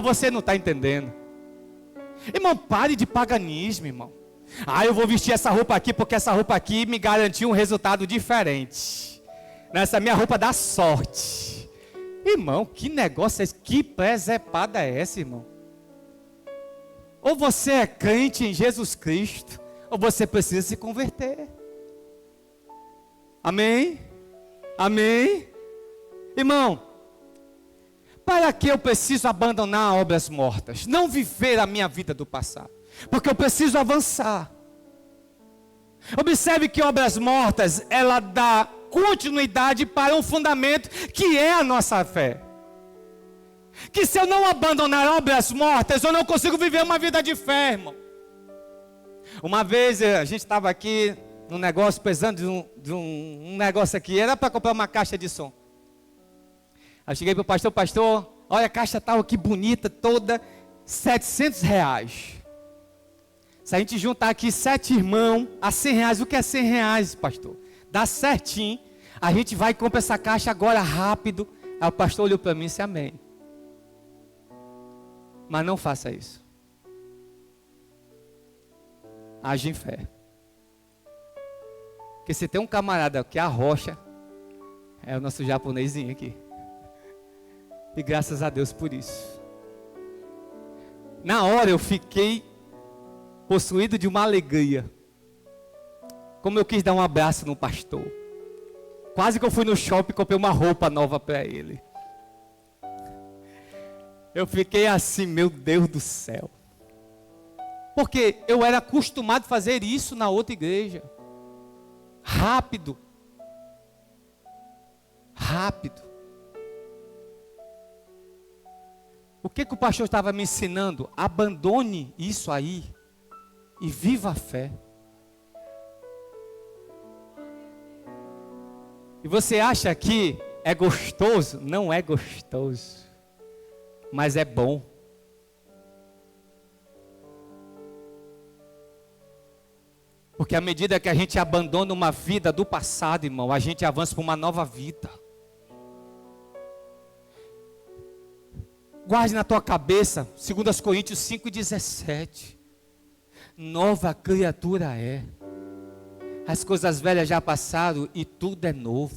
Speaker 1: Você não está entendendo. Irmão, pare de paganismo, irmão. Eu vou vestir essa roupa aqui porque essa roupa aqui me garantiu um resultado diferente. Essa minha roupa dá sorte. Irmão, que negócio é esse? Que presepada é essa, irmão? Ou você é crente em Jesus Cristo, ou você precisa se converter. Amém? Amém? Irmão, para que eu preciso abandonar obras mortas? Não viver a minha vida do passado. Porque eu preciso avançar. Observe que obras mortas, ela dá continuidade para um fundamento que é a nossa fé. Que se eu não abandonar obras mortas, eu não consigo viver uma vida de fé, irmão. Uma vez a gente estava aqui num negócio, precisando de um negócio aqui, era para comprar uma caixa de som. Aí cheguei para o pastor, olha a caixa tal, que bonita, toda, R$700. Se a gente juntar aqui 7 irmãos a R$100, o que é R$100, pastor? Dá certinho, a gente vai e compra essa caixa agora rápido. Aí o pastor olhou para mim e disse amém. Mas não faça isso. Age em fé. Porque se tem um camarada que arrocha, é o nosso japonesinho aqui. E graças a Deus por isso. Na hora eu fiquei possuído de uma alegria. Como eu quis dar um abraço no pastor. Quase que eu fui no shopping e comprei uma roupa nova para ele. Eu fiquei assim, meu Deus do céu. Porque eu era acostumado a fazer isso na outra igreja. Rápido. Rápido. O que o pastor estava me ensinando? Abandone isso aí e viva a fé. E você acha que é gostoso? Não é gostoso, mas é bom. Porque à medida que a gente abandona uma vida do passado, irmão, a gente avança para uma nova vida. Guarde na tua cabeça, 2 Coríntios 5,17. Nova criatura é. As coisas velhas já passaram e tudo é novo.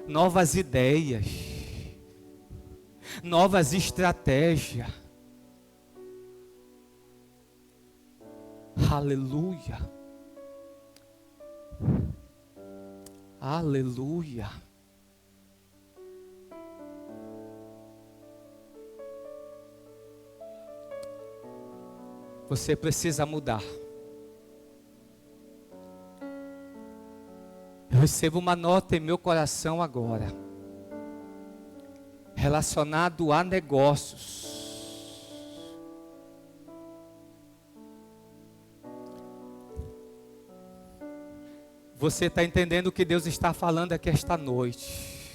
Speaker 1: Novas ideias. Novas estratégias. Aleluia. Aleluia. Você precisa mudar. Eu recebo uma nota em meu coração agora, relacionado a negócios. Você está entendendo o que Deus está falando aqui esta noite?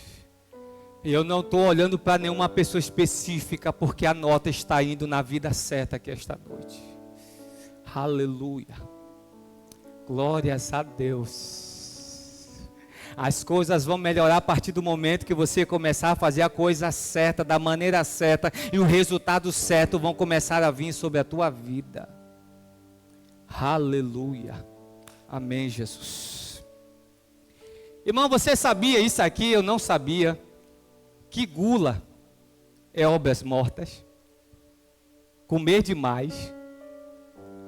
Speaker 1: E eu não estou olhando para nenhuma pessoa específica, porque a nota está indo na vida certa aqui esta noite. Aleluia. Glórias a Deus. As coisas vão melhorar a partir do momento que você começar a fazer a coisa certa, da maneira certa, e o resultado certo vão começar a vir sobre a tua vida. Aleluia. Amém, Jesus. Irmão, você sabia isso aqui? Eu não sabia. Que gula é obras mortas. Comer demais,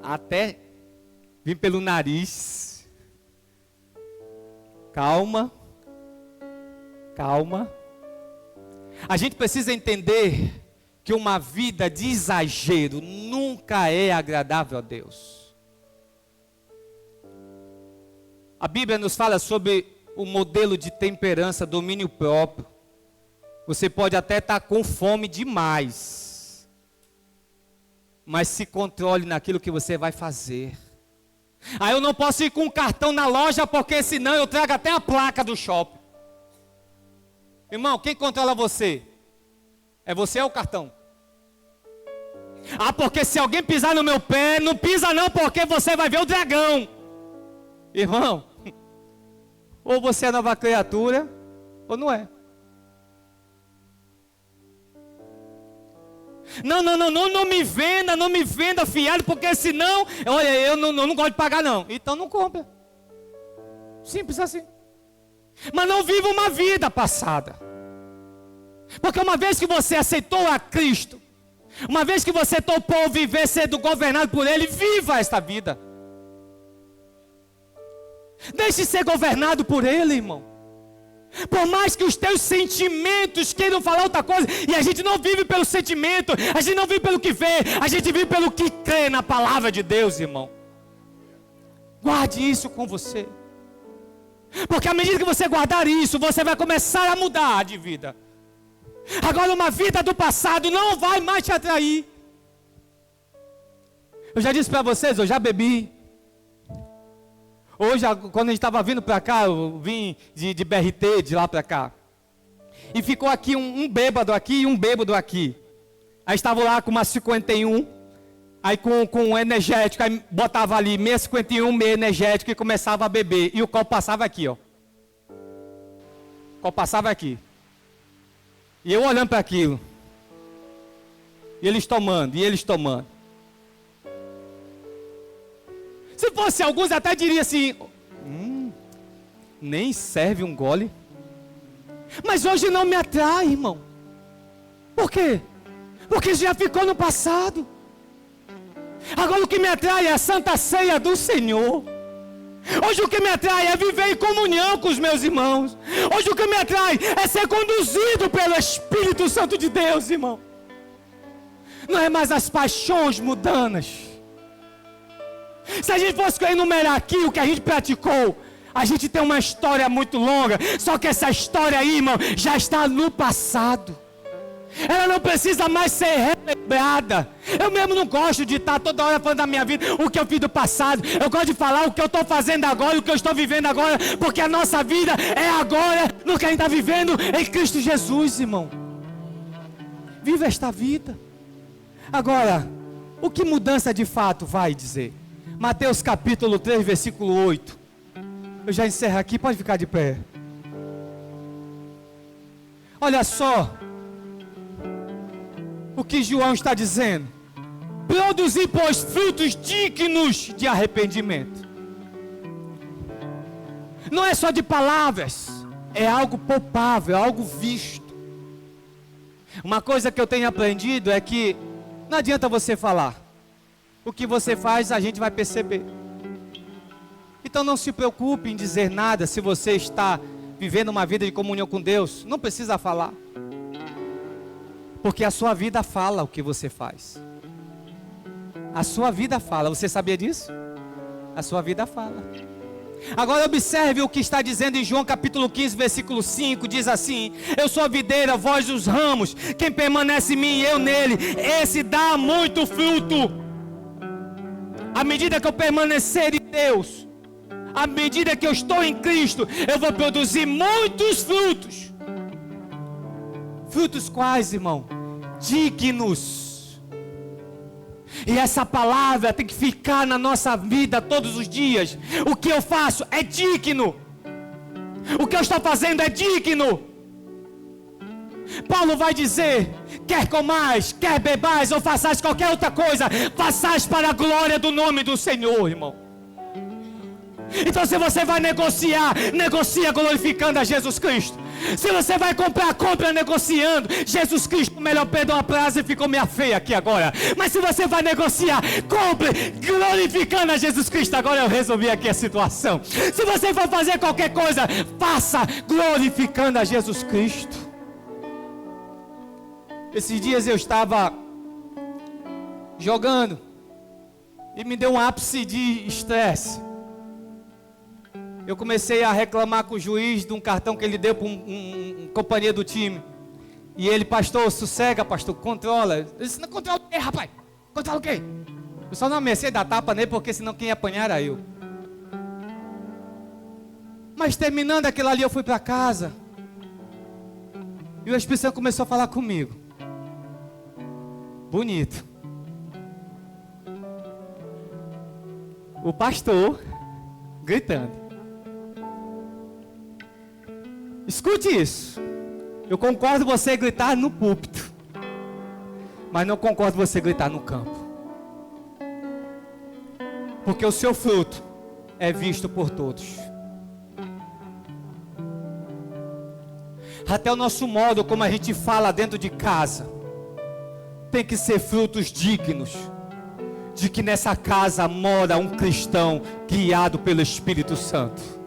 Speaker 1: até vir pelo nariz. Calma, calma. A gente precisa entender que uma vida de exagero nunca é agradável a Deus. A Bíblia nos fala sobre o modelo de temperança, domínio próprio. Você pode até estar com fome demais, mas se controle naquilo que você vai fazer. Eu não posso ir com um cartão na loja, porque senão eu trago até a placa do shopping. Irmão, quem controla você? É você ou o cartão? Porque se alguém pisar no meu pé, não pisa não, porque você vai ver o dragão. Irmão, ou você é nova criatura, ou não é. Não me venda fiado, porque senão, olha, eu não gosto de pagar não. Então não compra. Simples assim. Mas não viva uma vida passada. Porque uma vez que você aceitou a Cristo, uma vez que você topou viver sendo governado por Ele, viva esta vida. Deixe ser governado por Ele, irmão. Por mais que os teus sentimentos queiram falar outra coisa, e a gente não vive pelo sentimento, a gente não vive pelo que vê, a gente vive pelo que crê na palavra de Deus, irmão. Guarde isso com você. Porque à medida que você guardar isso, você vai começar a mudar de vida. Agora uma vida do passado não vai mais te atrair. Eu já disse para vocês, eu já bebi. Hoje, quando a gente estava vindo para cá, eu vim de BRT, de lá para cá. E ficou aqui um bêbado aqui e um bêbado aqui. Aí estava lá com uma 51, aí com um energético, aí botava ali meia 51, meia energético e começava a beber. E o copo passava aqui, ó. O copo passava aqui. E eu olhando para aquilo. E eles tomando, e eles tomando. Se fosse alguns até diria assim, nem serve um gole. Mas hoje não me atrai, irmão. Por quê? Porque já ficou no passado. Agora o que me atrai é a Santa Ceia do Senhor. Hoje o que me atrai é viver em comunhão com os meus irmãos. Hoje o que me atrai é ser conduzido pelo Espírito Santo de Deus, irmão. Não é mais as paixões mundanas. Se a gente fosse enumerar aqui o que a gente praticou, a gente tem uma história muito longa. Só que essa história aí, irmão, já está no passado. Ela não precisa mais ser relembrada. Eu mesmo não gosto de estar toda hora falando da minha vida, o que eu fiz do passado. Eu gosto de falar o que eu estou fazendo agora, o que eu estou vivendo agora, porque a nossa vida é agora, no que a gente está vivendo em Cristo Jesus, irmão. Viva esta vida. Agora, o que mudança de fato vai dizer? Mateus capítulo 3, versículo 8. Eu já encerro aqui, pode ficar de pé. Olha só o que João está dizendo. Produzir, pois, frutos dignos de arrependimento. Não é só de palavras, é algo palpável, algo visto. Uma coisa que eu tenho aprendido é que não adianta você falar. O que você faz, a gente vai perceber. Então não se preocupe em dizer nada se você está vivendo uma vida de comunhão com Deus. Não precisa falar. Porque a sua vida fala o que você faz. A sua vida fala. Você sabia disso? A sua vida fala. Agora observe o que está dizendo em João capítulo 15, versículo 5. Diz assim: eu sou a videira, vós os ramos. Quem permanece em mim e eu nele, esse dá muito fruto. À medida que eu permanecer em Deus, à medida que eu estou em Cristo, eu vou produzir muitos frutos. Frutos quais, irmão? Dignos. E essa palavra tem que ficar na nossa vida todos os dias. O que eu faço é digno. O que eu estou fazendo é digno. Paulo vai dizer: quer comais, quer bebais ou façais qualquer outra coisa, façais para a glória do nome do Senhor, irmão. Então se você vai negociar, negocia glorificando a Jesus Cristo. Se você vai comprar, compra negociando Jesus Cristo. Melhor perdão a prazo e ficou meio feia aqui agora. Mas se você vai negociar, compre glorificando a Jesus Cristo. Agora eu resolvi aqui a situação. Se você for fazer qualquer coisa, faça glorificando a Jesus Cristo. Esses dias eu estava jogando e me deu um ápice de estresse. Eu comecei a reclamar com o juiz de um cartão que ele deu para um companhia do time. E ele: pastor, sossega, pastor, controla. Eu disse: não controla o quê, rapaz? Controla o quê? Eu só não ameacei dar tapa nele, porque senão quem ia apanhar era eu. Mas terminando aquilo ali, eu fui para casa. E o Espírito Santo começou a falar comigo. Bonito. O pastor gritando. Escute isso. Eu concordo você gritar no púlpito, mas não concordo você gritar no campo. Porque o seu fruto é visto por todos. Até o nosso modo como a gente fala dentro de casa tem que ser frutos dignos de que nessa casa mora um cristão guiado pelo Espírito Santo.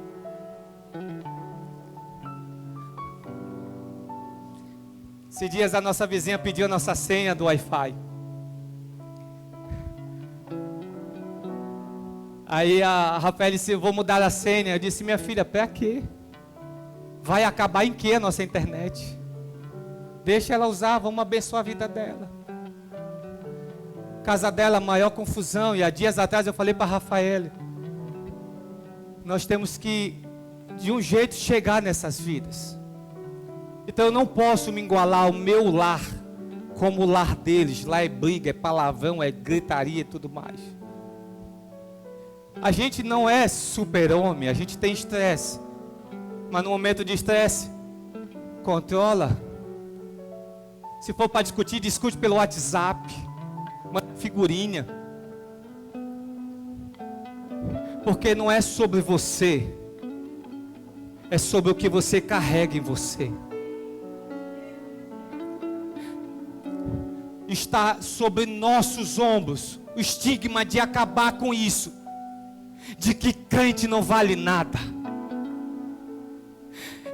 Speaker 1: Esses dias a nossa vizinha pediu a nossa senha do Wi-Fi. Aí a Rafael disse: vou mudar a senha. Eu disse: minha filha, para quê? Vai acabar em quê a nossa internet? Deixa ela usar, vamos abençoar a vida dela. Casa dela, maior confusão. E há dias atrás eu falei para a Rafael: nós temos que de um jeito chegar nessas vidas. Então eu não posso me igualar ao meu lar como o lar deles. Lá é briga, é palavrão, é gritaria e tudo mais. A gente não é super-homem, a gente tem estresse. Mas no momento de estresse, controla. Se for para discutir, discute pelo WhatsApp, manda figurinha. Porque não é sobre você, é sobre o que você carrega em você. Está sobre nossos ombros o estigma de acabar com isso, de que crente não vale nada.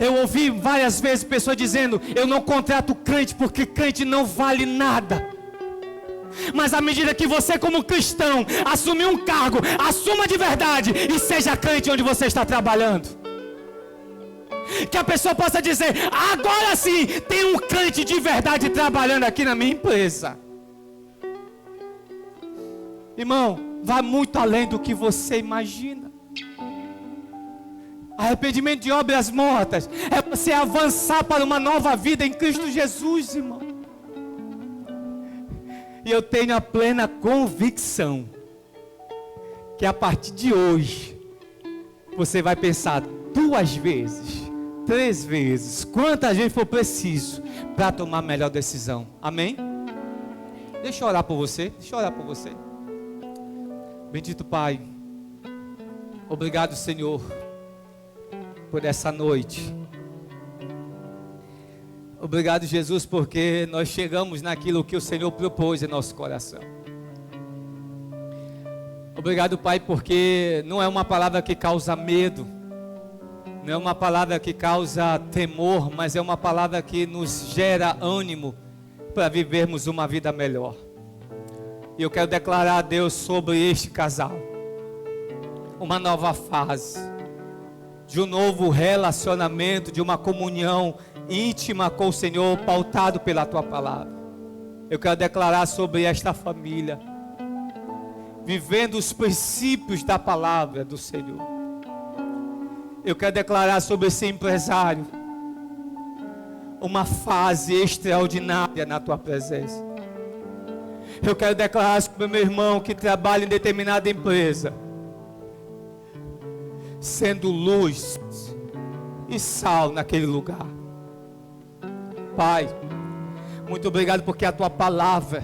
Speaker 1: Eu ouvi várias vezes pessoas dizendo: eu não contrato crente porque crente não vale nada. Mas à medida que você, como cristão, assumir um cargo, assuma de verdade e seja crente onde você está trabalhando. Que a pessoa possa dizer: agora sim, tem um crente de verdade trabalhando aqui na minha empresa. Irmão, vai muito além do que você imagina. Arrependimento de obras mortas é você avançar para uma nova vida em Cristo Jesus, irmão. E eu tenho a plena convicção que a partir de hoje você vai pensar 2 vezes, 3 vezes, quantas vezes for preciso para tomar a melhor decisão. Amém? Deixa eu orar por você. Bendito Pai, obrigado, Senhor, por essa noite. Obrigado, Jesus, porque nós chegamos naquilo que o Senhor propôs em nosso coração. Obrigado, Pai, porque não é uma palavra que causa medo, não é uma palavra que causa temor, mas é uma palavra que nos gera ânimo para vivermos uma vida melhor. E eu quero declarar a Deus sobre este casal uma nova fase, de um novo relacionamento, de uma comunhão íntima com o Senhor, pautado pela Tua palavra. Eu quero declarar sobre esta família, vivendo os princípios da palavra do Senhor. Eu quero declarar sobre esse empresário uma fase extraordinária na Tua presença. Eu quero declarar sobre o meu irmão que trabalha em determinada empresa, sendo luz e sal naquele lugar. Pai, muito obrigado porque a Tua palavra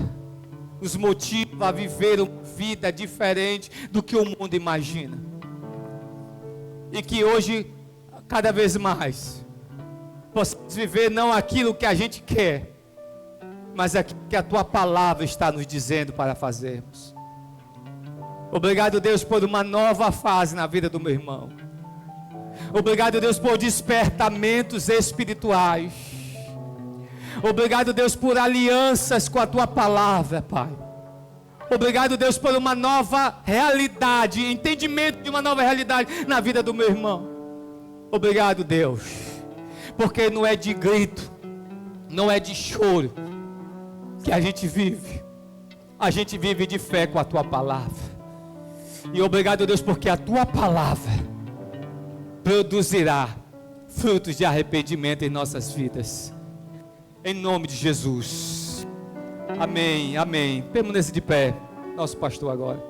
Speaker 1: nos motiva a viver uma vida diferente do que o mundo imagina. E que hoje, cada vez mais, possamos viver não aquilo que a gente quer, mas aquilo que a Tua palavra está nos dizendo para fazermos. Obrigado, Deus, por uma nova fase na vida do meu irmão. Obrigado, Deus, por despertamentos espirituais. Obrigado, Deus, por alianças com a Tua palavra, Pai. Obrigado, Deus, por uma nova realidade, entendimento de uma nova realidade na vida do meu irmão. Obrigado, Deus, porque não é de grito, não é de choro que a gente vive de fé com a Tua palavra. E obrigado, Deus, porque a Tua palavra produzirá frutos de arrependimento em nossas vidas. Em nome de Jesus. Amém, amém. Permaneça de pé, nosso pastor agora.